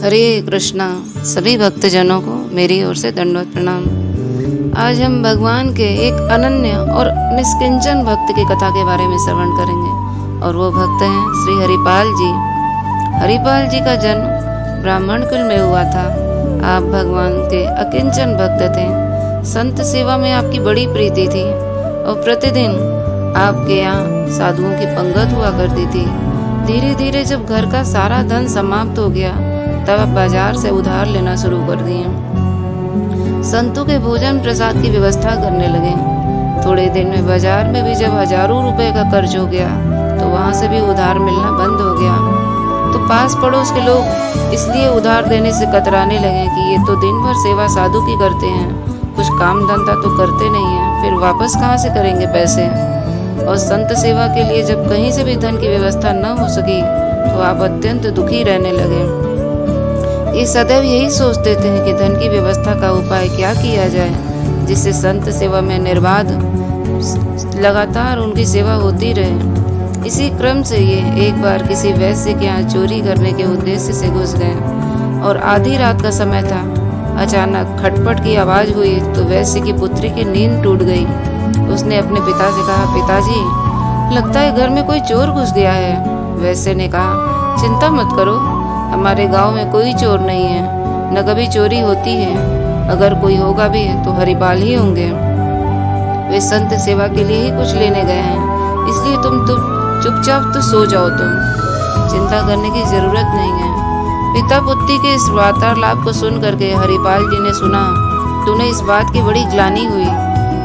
हरे कृष्णा। सभी भक्तजनों को मेरी ओर से दंडवत प्रणाम। आज हम भगवान के एक अनन्य और निष्किंचन भक्त की कथा के बारे में श्रवण करेंगे और वो भक्त हैं श्री हरिपाल जी। हरिपाल जी का जन्म ब्राह्मण कुल में हुआ था। आप भगवान के अकिंचन भक्त थे। संत सेवा में आपकी बड़ी प्रीति थी और प्रतिदिन आपके यहाँ साधुओं की पंगत हुआ करती थी। धीरे धीरे जब घर का सारा धन समाप्त हो गया तब आप बाजार से उधार लेना शुरू कर दिए। संतों के भोजन प्रसाद की व्यवस्था करने लगे। थोड़े दिन में बाजार में भी जब हजारों रुपए का कर्ज हो गया तो वहां से भी उधार मिलना बंद हो गया। तो पास पड़ोस के लोग इसलिए उधार देने से कतराने लगे कि ये तो दिन भर सेवा साधु की करते हैं, कुछ काम धंधा तो करते नहीं है, फिर वापस कहाँ से करेंगे पैसे। और संत सेवा के लिए जब कहीं से भी धन की व्यवस्था न हो सकी तो आप अत्यंत दुखी रहने लगे। ये सदैव यही सोचते थे कि धन की व्यवस्था का उपाय क्या किया जाए जिससे संत सेवा में निर्बाध लगातार उनकी सेवा होती रहे। इसी क्रम से ये एक बार किसी वैश्य के यहाँ चोरी करने के उद्देश्य से घुस गए और आधी रात का समय था। अचानक खटपट की आवाज हुई तो वैश्य की पुत्री की नींद टूट गई। उसने अपने पिता से कहा, पिताजी, लगता है घर में कोई चोर घुस गया है। वैश्य ने कहा, चिंता मत करो, हमारे गांव में कोई चोर नहीं है, न कभी चोरी होती है। अगर कोई होगा भी तो हरिपाल ही होंगे। वे संत सेवा के लिए ही कुछ लेने गए हैं, इसलिए तुम चुपचाप तो सो जाओ। तुम चिंता करने की जरूरत नहीं है। पिता पुत्री के इस वार्तालाप को सुन करके हरिपाल जी ने सुना तो उन्हें इस बात की बड़ी ग्लानि हुई।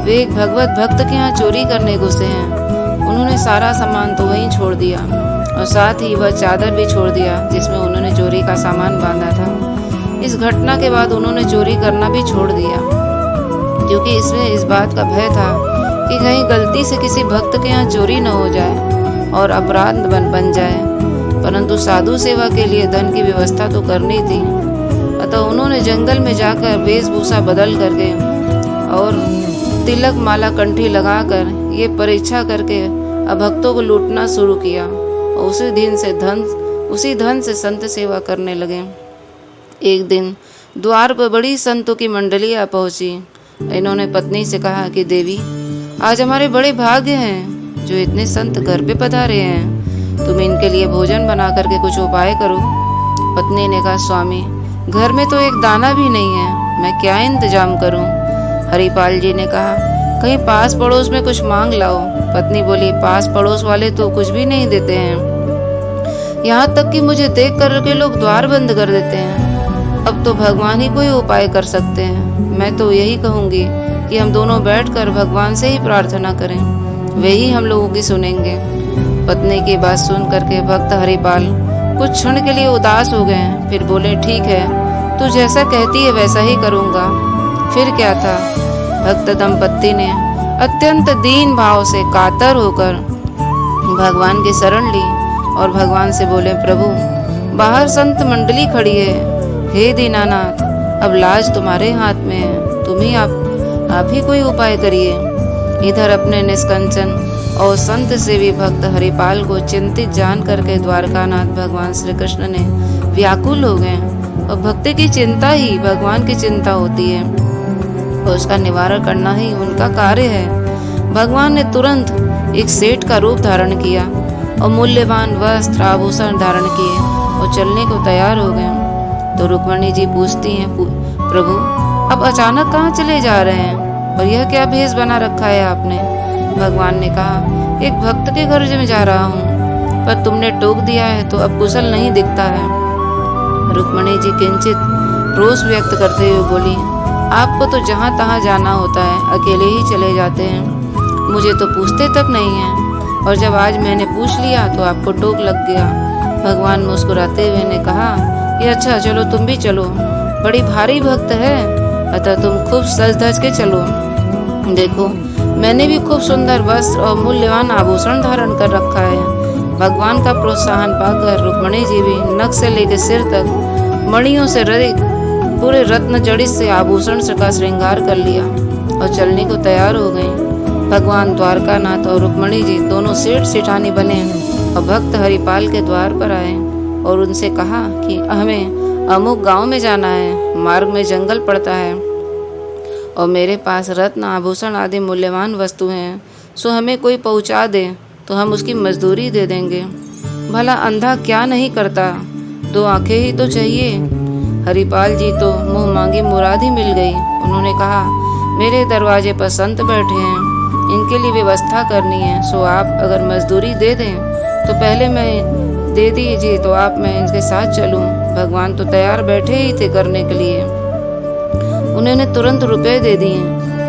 वे एक भगवत भक्त के यहाँ चोरी करने घुसे हैं। उन्होंने सारा सामान तो वहीं छोड़ दिया और साथ ही वह चादर भी छोड़ दिया जिसमें उन्होंने चोरी का सामान बांधा था। इस घटना के बाद उन्होंने चोरी करना भी छोड़ दिया क्योंकि इसमें इस बात का भय था कि कहीं गलती से किसी भक्त के यहाँ चोरी न हो जाए और अपराध बन जाए। परंतु साधु सेवा के लिए धन की व्यवस्था तो करनी थी। अतः उन्होंने जंगल में जाकर वेशभूषा बदल करके और तिलक माला कंठी लगाकर ये परीक्षा करके अभक्तों को लूटना शुरू किया और उसी धन से संत सेवा करने लगे। एक दिन द्वार पर बड़ी संतों की मंडली आ पहुंची। इन्होंने पत्नी से कहा कि देवी, आज हमारे बड़े भाग्य हैं जो इतने संत घर पे पधारे हैं। तुम इनके लिए भोजन बना करके कुछ उपाय करो। पत्नी ने कहा, स्वामी, घर में तो एक दाना भी नहीं है, मैं क्या इंतजाम करूं। हरिपाल जी ने कहा, कहीं पास पड़ोस में कुछ मांग लाओ। पत्नी बोली, पास पड़ोस वाले तो कुछ भी नहीं देते हैं, यहाँ तक कि मुझे देख कर के लोग द्वार बंद कर देते हैं। अब तो भगवान ही कोई उपाय कर सकते हैं। मैं तो यही कहूँगी कि हम दोनों बैठकर भगवान से ही प्रार्थना करें, वे ही हम लोगों की सुनेंगे। पत्नी की बात सुन करके भक्त हरिपाल कुछ क्षण के लिए उदास हो गए, फिर बोले, ठीक है, तू जैसा कहती है वैसा ही करूँगा। फिर क्या था, भक्त दंपत्ति ने अत्यंत दीन भाव से कातर होकर भगवान की शरण ली और भगवान से बोले, प्रभु, बाहर संत मंडली खड़ी है, हे दीनानाथ, अब लाज तुम्हारे हाथ में है, तुम ही आप ही कोई उपाय करिए। इधर अपने निष्कंचन और संत सेवी भक्त हरिपाल को चिंतित जान करके द्वारकानाथ भगवान श्री कृष्ण ने व्याकुल हो गए। और भक्ति की चिंता ही भगवान की चिंता होती है और उसका निवारण करना ही उनका कार्य है। भगवान ने तुरंत एक सेठ का रूप धारण किया और मूल्यवान वस्त्र आभूषण धारण किए और चलने को तैयार हो गए। तो रुक्मणी जी पूछती हैं, प्रभु, अब अचानक कहाँ चले जा रहे हैं और यह क्या भेष बना रखा है आपने। भगवान ने कहा, एक भक्त के घर में जा रहा हूँ, पर तुमने टोक दिया है तो अब कुशल नहीं दिखता है। रुक्मणी जी किंचित रोष व्यक्त करते हुए बोली, आपको तो जहाँ तहाँ जाना होता है, अकेले ही चले जाते हैं, मुझे तो पूछते तक नहीं है, और जब आज मैंने पूछ लिया तो आपको टोक लग गया। भगवान मुस्कुराते हुए ने कहा कि अच्छा, चलो तुम भी चलो, बड़ी भारी भक्त है, अतः तुम खूब सज धज के चलो। देखो, मैंने भी खूब सुंदर वस्त्र और मूल्यवान आभूषण धारण कर रखा है। भगवान का प्रोत्साहन पाकर रुक्मणी जी भी नख से लेकर सिर तक मणियों से रचित पूरे रत्न जड़ित से आभूषण का श्रृंगार कर लिया और चलने को तैयार हो गए। भगवान द्वारकानाथ और रुक्मणी जी दोनों सेठ सेठानी बने और भक्त हरिपाल के द्वार पर आए और उनसे कहा कि हमें अमुक गांव में जाना है, मार्ग में जंगल पड़ता है और मेरे पास रत्न आभूषण आदि मूल्यवान वस्तु हैं, सो हमें कोई पहुंचा दे तो हम उसकी मजदूरी दे देंगे। भला अंधा क्या नहीं करता, 2 आंखें ही तो चाहिए। हरिपाल जी तो मुंह मांगी मुराद ही मिल गई। उन्होंने कहा, मेरे दरवाजे पर संत बैठे हैं, इनके लिए व्यवस्था करनी है, सो आप अगर मजदूरी दे दें तो पहले मैं दे दीजिए तो आप मैं इनके साथ चलूं। भगवान तो तैयार बैठे ही थे करने के लिए। उन्होंने तुरंत रुपए दे दिए।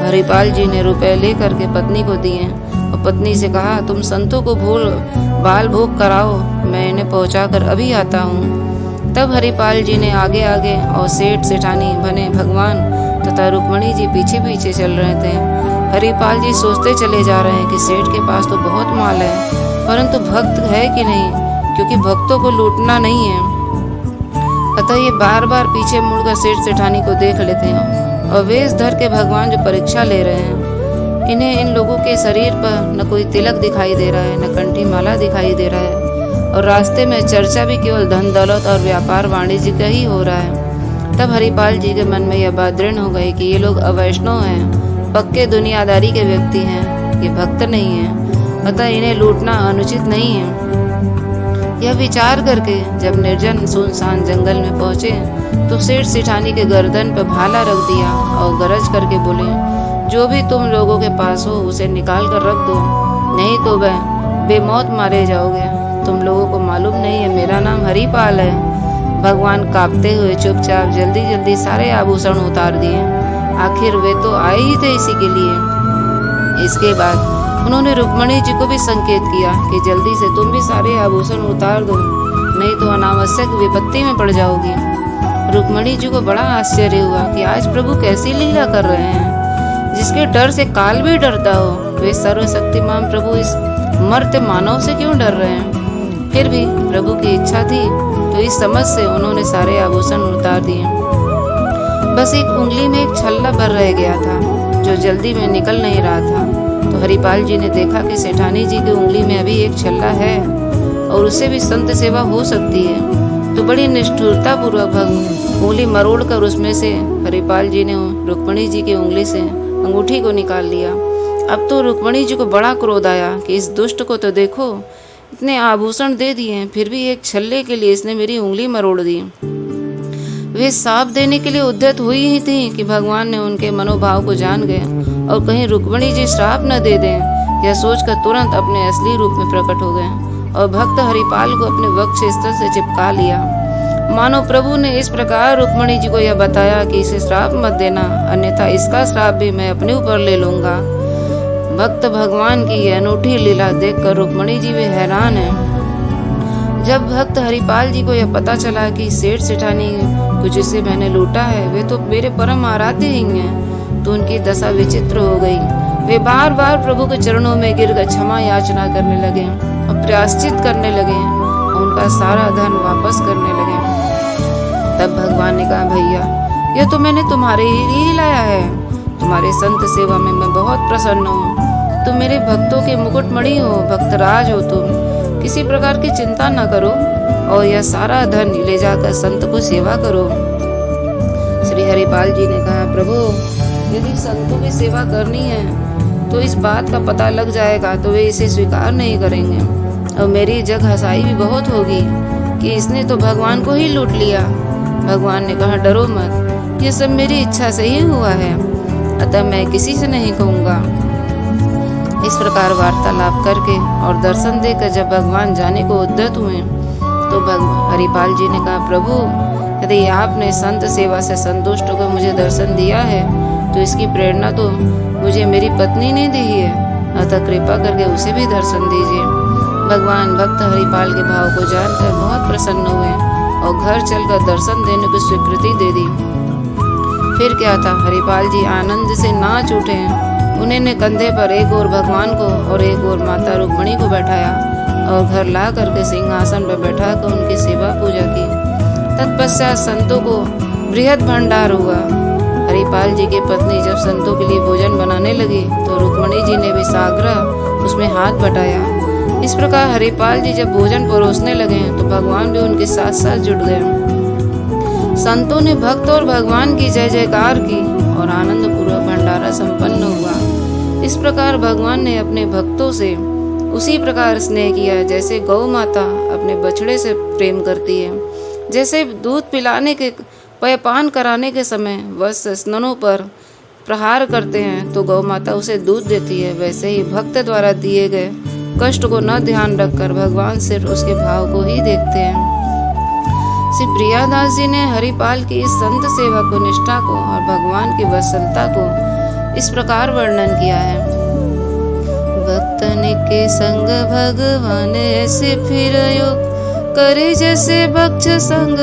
हरिपाल जी ने रुपए लेकर के पत्नी को दिए और पत्नी से कहा, तुम संतों को बाल भोग कराओ, मैं इन्हें पहुंचा कर अभी आता हूँ। तब हरिपाल जी ने आगे आगे और सेठ सेठानी बने भगवान तथा रुक्मणी जी पीछे पीछे चल रहे थे। हरिपाल जी सोचते चले जा रहे हैं कि सेठ के पास तो बहुत माल है, परंतु भक्त है कि नहीं, क्योंकि भक्तों को लूटना नहीं है। अतः ये बार बार पीछे मुड़कर सेठ सेठानी को देख लेते हैं और वेश धर के भगवान जो परीक्षा ले रहे हैं। इन्हें इन लोगों के शरीर पर न कोई तिलक दिखाई दे रहा है, न कंठी माला दिखाई दे रहा है और रास्ते में चर्चा भी केवल धन दौलत और व्यापार वाणिज्य का ही हो रहा है। तब हरिपाल जी के मन में यह बात दृढ़ हो गई कि ये लोग अवैष्णव हैं, पक्के दुनियादारी के व्यक्ति हैं, ये भक्त नहीं है, अतः इन्हें लूटना अनुचित नहीं है। यह विचार करके जब निर्जन सुनसान जंगल में पहुंचे तो सेठ सेठानी के गर्दन पर भाला रख दिया और गरज करके बोले, जो भी तुम लोगों के पास हो उसे निकाल कर रख दो, नहीं तो वह बेमौत मारे जाओगे। तुम लोगों को मालूम नहीं है मेरा नाम हरिपाल है। भगवान कांपते हुए चुपचाप जल्दी जल्दी सारे आभूषण उतार दिए। आखिर वे तो आए ही थे इसी के लिए। इसके बाद उन्होंने रुक्मणी जी को भी संकेत किया कि जल्दी से तुम भी सारे आभूषण उतार दो, नहीं तो अनावश्यक विपत्ति में पड़ जाओगी। रुक्मणी जी को बड़ा आश्चर्य हुआ कि आज प्रभु कैसी लीला कर रहे हैं, जिसके डर से काल भी डरता हो। वे सर्वशक्तिमान प्रभु इस मर्त्य मानव से क्यों डर रहे हैं? फिर भी प्रभु की इच्छा थी तो इस समझ से उन्होंने सारे आभूषण उतार दिए। बस एक उंगली में एक छल्ला भर रह गया था जो जल्दी में निकल नहीं रहा था। तो हरिपाल जी ने देखा कि सेठानी जी की उंगली में अभी एक छल्ला है और उससे भी संत सेवा हो सकती है। तो बड़ी निष्ठुरता पूर्वक उंगली मरोड़ कर उसमें से हरिपाल जी ने रुक्मणी जी की उंगली से अंगूठी को निकाल लिया। अब तो रुक्मणी जी को बड़ा क्रोध आया कि इस दुष्ट को तो देखो, इतने आभूषण दे दिए, फिर भी एक छल्ले के लिए इसने मेरी उंगली मरोड़ दी। वे साप देने के लिए उद्यत हुई ही थी कि भगवान ने उनके मनोभाव को जान गए और कहीं रुक्मणी जी श्राप न दे दें, यह सोचकर तुरंत अपने असली रूप में प्रकट हो गए और भक्त हरिपाल को अपने वक्ष स्थल से चिपका लिया। मानो प्रभु ने इस प्रकार रुक्मणी जी को यह बताया कि इसे श्राप मत देना, अन्यथा इसका श्राप भी मैं अपने ऊपर ले लूंगा। भक्त भगवान की यह अनूठी लीला देखकर रुक्मणी जी भी हैरान है। जब भक्त हरिपाल जी को यह पता चला कि सेठ सेठानी को जिसे मैंने लूटा है वे तो मेरे परम आराध्य ही हैं, तो उनकी दशा विचित्र हो गई। वे बार बार प्रभु के चरणों में गिरकर क्षमा याचना करने लगे और प्रायश्चित करने लगे और उनका सारा धन वापस करने लगे। तब भगवान ने कहा, भैया यह तो मैंने तुम्हारे लिए ही लाया है, तुम्हारे संत सेवा में मैं बहुत प्रसन्न हूँ। तुम मेरे भक्तों के मुकुटमणि हो, भक्तराज हो, तुम किसी प्रकार की चिंता न करो और यह सारा धन ले जाकर संत को सेवा करो। श्री हरिपाल जी ने कहा, प्रभु यदि संतों की सेवा करनी है तो इस बात का पता लग जाएगा तो वे इसे स्वीकार नहीं करेंगे और मेरी जग हंसाई भी बहुत होगी कि इसने तो भगवान को ही लूट लिया। भगवान ने कहा, डरो मत, यह सब मेरी इच्छा से ही हुआ है, अतः मैं किसी से नहीं कहूँगा। इस प्रकार वार्तालाप करके और दर्शन देकर जब भगवान जाने को उद्यत हुए तो हरिपाल जी ने कहा, प्रभु यदि आपने संत सेवा से संतुष्ट होकर मुझे दर्शन दिया है तो इसकी प्रेरणा तो मुझे मेरी पत्नी ने दी है, अतः कृपा करके उसे भी दर्शन दीजिए। भगवान भक्त हरिपाल के भाव को जानकर बहुत प्रसन्न हुए और घर चलकर दर्शन देने की स्वीकृति दे दी। फिर क्या था, हरिपाल जी आनंद से नाच उठे। उन्होंने कंधे पर एक और भगवान को और एक और माता रुक्मणी को बैठाया और घर ला करके सिंहासन पर बैठा कर उनकी सेवा पूजा की। तत्पश्चात संतों को बृहद भंडार हुआ। हरिपाल जी की पत्नी जब संतों के लिए भोजन बनाने लगी तो रुक्मणी जी ने भी साग्रह उसमें हाथ बटाया। इस प्रकार हरिपाल जी जब भोजन परोसने लगे तो भगवान भी उनके साथ साथ जुट गए। संतों ने भक्त और भगवान की जय जयकार की और आनंद पूर्वक भंडारा संपन्न हुआ। इस प्रकार भगवान ने अपने भक्तों से उसी प्रकार स्नेह किया जैसे गौ माता अपने बछड़े से प्रेम करती है। जैसे दूध पिलाने के पेयपान कराने के समय वह स्तनों पर प्रहार करते हैं तो गौ माता उसे दूध देती है, वैसे ही भक्त द्वारा दिए गए कष्ट को न ध्यान रखकर भगवान सिर्फ उसके भाव को ही देखते हैं। श्री प्रियादास जी ने हरिपाल की इस संत सेवा को, निष्ठा को और भगवान की वत्सलता को इस प्रकार वर्णन किया है। भक्तन के संग भगवान ऐसे फिरयो, करे जैसे भक्ष संग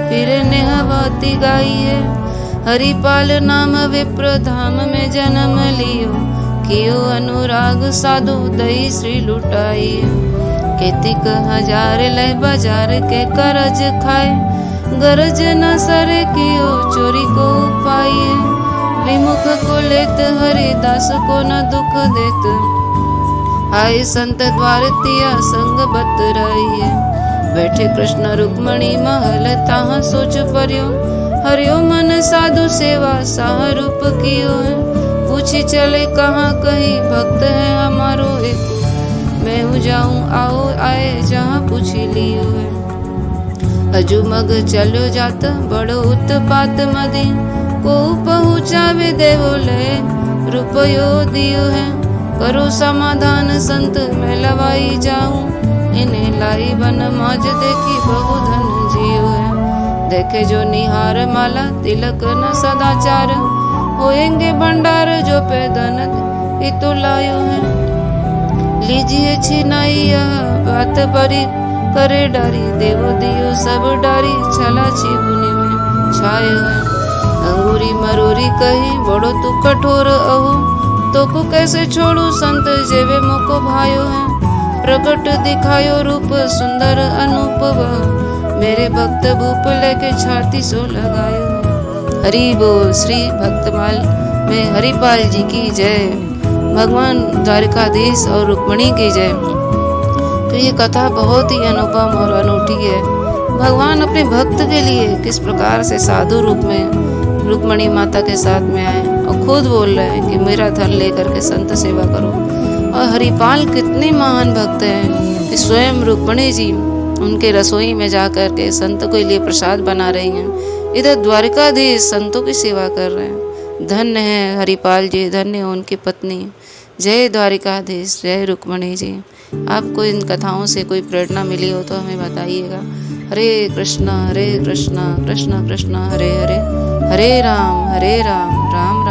फिर नेहवाती गाई है। हरिपाल नाम विप्र धाम में जन्म लियो, कियो अनुराग साधु दई श्री लुटाई। केतिक हजार लय बाजार के करज खाए, गरज न सरे कियो चोरी को पाए। विमुख को लेत हरिदास को न दुख देत, आए संत द्वार तिया संग बत रहिए। बैठे कृष्ण रुक्मणी महल ताहा सोच पर्यो, हरियो मन साधु सेवा सारूप कियो है। पूछी चले कहाँ कही भक्त है हमारो एक, मैं जाऊं आओ आए जहाँ पूछी लियो है। अजुमग चलो जात बड़ो उत्पात मदी, को पहुँचावे देवो ले रुपयो दियो है। करो समाधान संत मैं लवाई जाऊं, इन्हें लाई बन माज देखी बहु धन जियो है। देखे जो निहार माला तिलक न सदाचार, होएंगे भंडार जो पैदन इतो लायो है। लीजिए छिनाई यह बात परी करे डारी, देवो दियो सब डारी छला छिबुनी में छायो है। अंगूरी मरूरी कही बड़ो तू कठोर अहो, तो को कैसे छोड़ू संत जेवे मोको भायो है। प्रकट दिखायो रूप सुंदर अनूप, मेरे भक्त भूप लेके छाती सो लगायो। हरि बोल। श्री भक्तमाल में हरिपाल जी की जय, भगवान द्वारिकाधीश और रुक्मणी की जय। तो ये कथा बहुत ही अनुपम और अनूठी है। भगवान अपने भक्त के लिए किस प्रकार से साधु रूप में रुक्मणी माता के साथ में आए और खुद बोल रहे हैं कि मेरा धन लेकर के संत सेवा करो। और हरिपाल कितने महान भक्त हैं कि स्वयं रुक्मणी जी उनके रसोई में जाकर के संत के लिए प्रसाद बना रही हैं। इधर द्वारिकाधीश संतों की सेवा कर रहे हैं। धन्य है हरिपाल जी, धन्य है उनकी पत्नी। जय द्वारिकाधीश, जय रुक्मणी जी। आपको इन कथाओं से कोई प्रेरणा मिली हो तो हमें बताइएगा। हरे कृष्णा कृष्ण कृष्ण हरे हरे, हरे राम राम